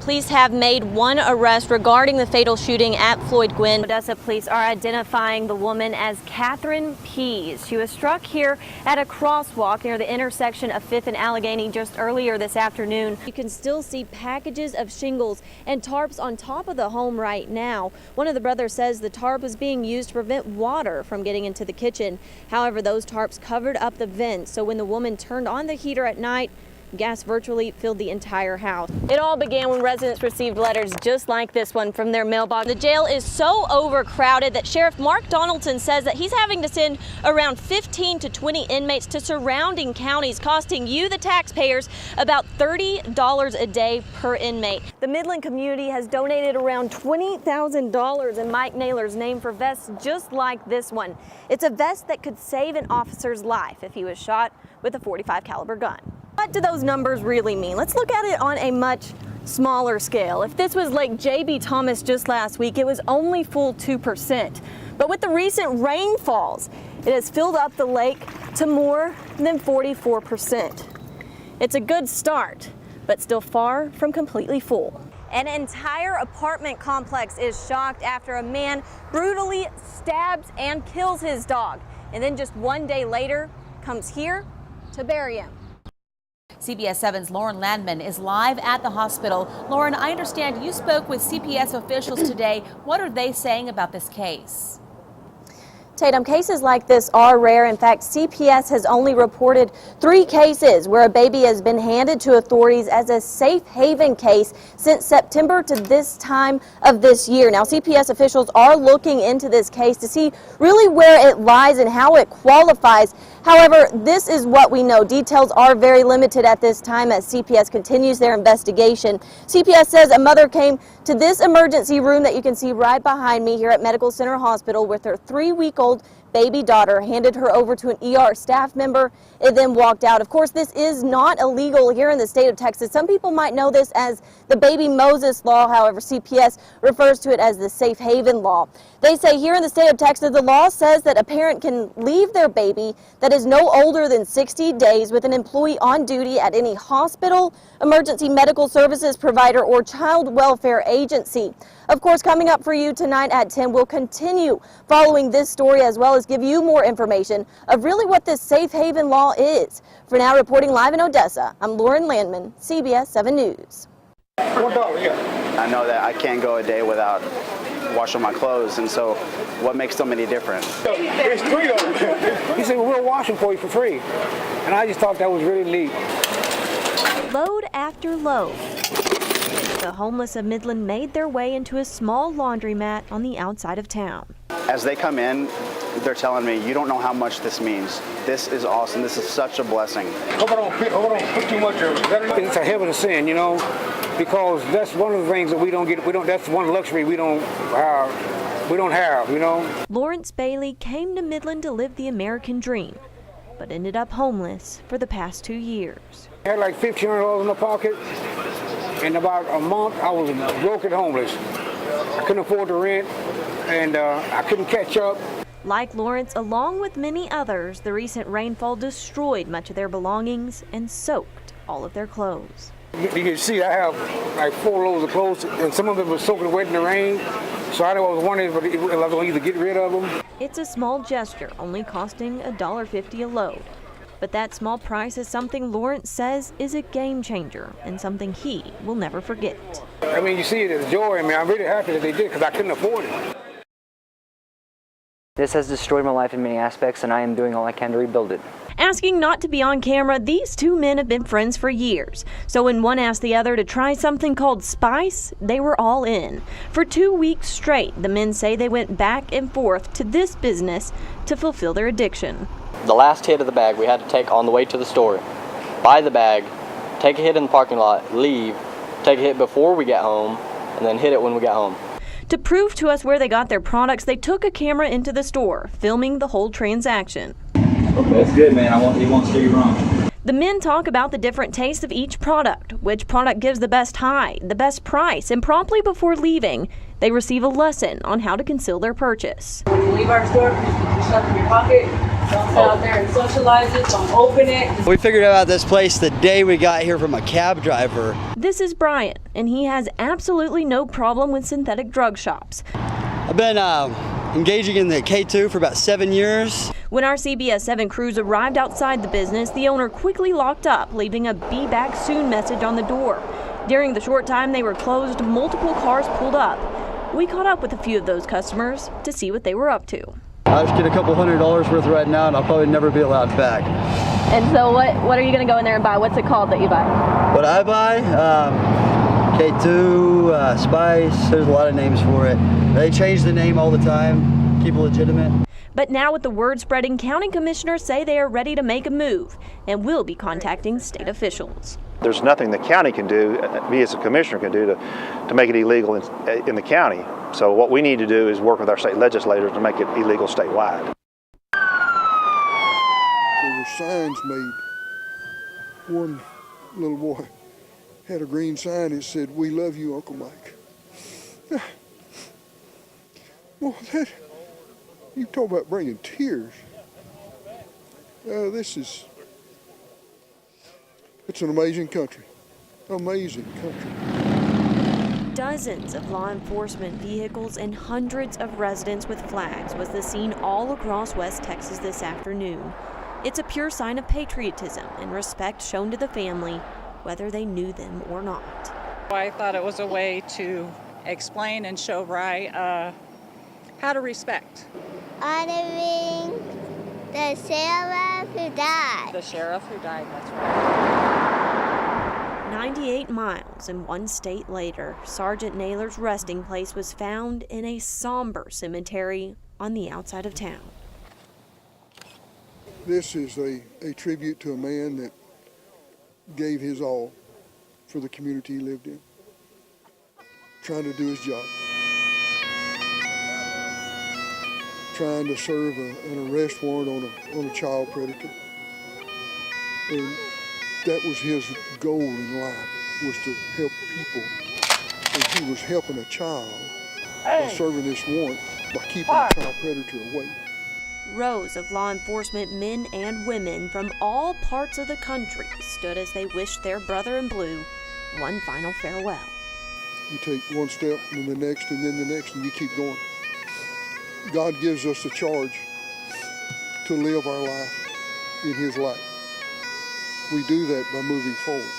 Police have made one arrest regarding the fatal shooting at Floyd Gwynn. Odessa police are identifying the woman as Catherine Pease. She was struck here at a crosswalk near the intersection of 5th and Allegheny just earlier this afternoon. You can still see packages of shingles and tarps on top of the home right now. One of the brothers says the tarp was being used to prevent water from getting into the kitchen. However, those tarps covered up the vents, so when the woman turned on the heater at night, gas virtually filled the entire house. It all began when residents received letters just like this one from their mailbox. The jail is so overcrowded that Sheriff Mark Donaldson says that he's having to send around 15 to 20 inmates to surrounding counties, costing you, the taxpayers, about $30 a day per inmate. The Midland community has donated around $20,000 in Mike Naylor's name for vests just like this one. It's a vest that could save an officer's life if he was shot with a .45 caliber gun. What do those numbers really mean? Let's look at it on a much smaller scale. If this was Lake J.B. Thomas just last week, it was only full 2%. But with the recent rainfalls, it has filled up the lake to more than 44%. It's a good start, but still far from completely full. An entire apartment complex is shocked after a man brutally stabs and kills his dog, and then just one day later comes here to bury him. CBS 7's Lauren Lanmon is live at the hospital. Lauren, I understand you spoke with CPS officials today. What are they saying about this case? Tatum, cases like this are rare. In fact, CPS has only reported 3 cases where a baby has been handed to authorities as a safe haven case since September to this time of this year. Now, CPS officials are looking into this case to see really where it lies and how it qualifies. However, this is what we know. Details are very limited at this time as CPS continues their investigation. CPS says a mother came to this emergency room that you can see right behind me here at Medical Center Hospital with her 3-week-old baby daughter, handed her over to an ER staff member, and then walked out. Of course, this is not illegal here in the state of Texas. Some people might know this as the Baby Moses Law. However, CPS refers to it as the Safe Haven Law. They say here in the state of Texas, the law says that a parent can leave their baby that is no older than 60 days with an employee on duty at any hospital, emergency medical services provider, or child welfare agency. Of course, coming up for you tonight at 10, we'll continue following this story as well as give you more information of really what this safe haven law is. For now, reporting live in Odessa, I'm Lauren Lanmon, CBS 7 News. I know that I can't go a day without washing my clothes, and so what makes so many different? There's 3 of them. He said, well, we'll wash them for you for free. And I just thought that was really neat. Load after load. The homeless of Midland made their way into a small laundromat on the outside of town. As they come in, they're telling me, you don't know how much this means. This is awesome. This is such a blessing. Hold on, put too much of it. It's a heaven of sin, you know, because that's one of the things that we don't get. That's one luxury we don't have, you know. Lawrence Bailey came to Midland to live the American dream, but ended up homeless for the past 2 years. I had like $1,500 in my pocket. In about a month, I was broke and homeless. I couldn't afford the rent, and I couldn't catch up. Like Lawrence, along with many others, the recent rainfall destroyed much of their belongings and soaked all of their clothes. You can see I have like 4 loads of clothes, and some of them were soaking wet in the rain. So I was wondering if I was going to either get rid of them. It's a small gesture, only costing $1.50 a load. But that small price is something Lawrence says is a game changer and something he will never forget. I mean, you see it as joy. I mean, I'm really happy that they did because I couldn't afford it. This has destroyed my life in many aspects, and I am doing all I can to rebuild it. Asking not to be on camera, these 2 men have been friends for years. So when one asked the other to try something called Spice, they were all in. For 2 weeks straight, the men say they went back and forth to this business to fulfill their addiction. The last hit of the bag we had to take on the way to the store. Buy the bag, take a hit in the parking lot, leave, take a hit before we get home, and then hit it when we get home. To prove to us where they got their products, they took a camera into the store, filming the whole transaction. Okay, that's good, man. He won't steer you wrong. The men talk about the different tastes of each product, which product gives the best high, the best price, and promptly before leaving, they receive a lesson on how to conceal their purchase. When you leave our store, put stuff in your pocket. Don't sit out there and socialize it. Don't open it. We figured out this place the day we got here from a cab driver. This is Brian, and he has absolutely no problem with synthetic drug shops. I've been engaging in the K2 for about 7 years. When our CBS 7 crews arrived outside the business, the owner quickly locked up, leaving a "Be back soon" message on the door. During the short time they were closed, multiple cars pulled up. We caught up with a few of those customers to see what they were up to. I just get a couple $100 worth right now, and I'll probably never be allowed back. And so what are you going to go in there and buy? What's it called that you buy? What I buy, K2, Spice, there's a lot of names for it. They change the name all the time, keep it legitimate. But now with the word spreading, county commissioners say they are ready to make a move and will be contacting state officials. There's nothing the county can do, me as a commissioner can do to make it illegal in the county. So what we need to do is work with our state legislators to make it illegal statewide. There were signs made. One little boy had a green sign that said, "We love you, Uncle Mike." Well, you talk about bringing tears. It's an amazing country. Amazing country. Dozens of law enforcement vehicles and hundreds of residents with flags was the scene all across West Texas this afternoon. It's a pure sign of patriotism and respect shown to the family, whether they knew them or not. I thought it was a way to explain and show how to respect. Honoring the sheriff who died. The sheriff who died, that's right. 98 miles and one state later, Sergeant Naylor's resting place was found in a somber cemetery on the outside of town. This is a tribute to a man that gave his all for the community he lived in, trying to do his job, trying to serve an arrest warrant on a child predator. And that was his goal in life, was to help people. And he was helping a child by serving this warrant by keeping a child predator away. Rows of law enforcement men and women from all parts of the country stood as they wished their brother in blue one final farewell. You take one step and then the next and then the next, and you keep going. God gives us a charge to live our life in His light. We do that by moving forward.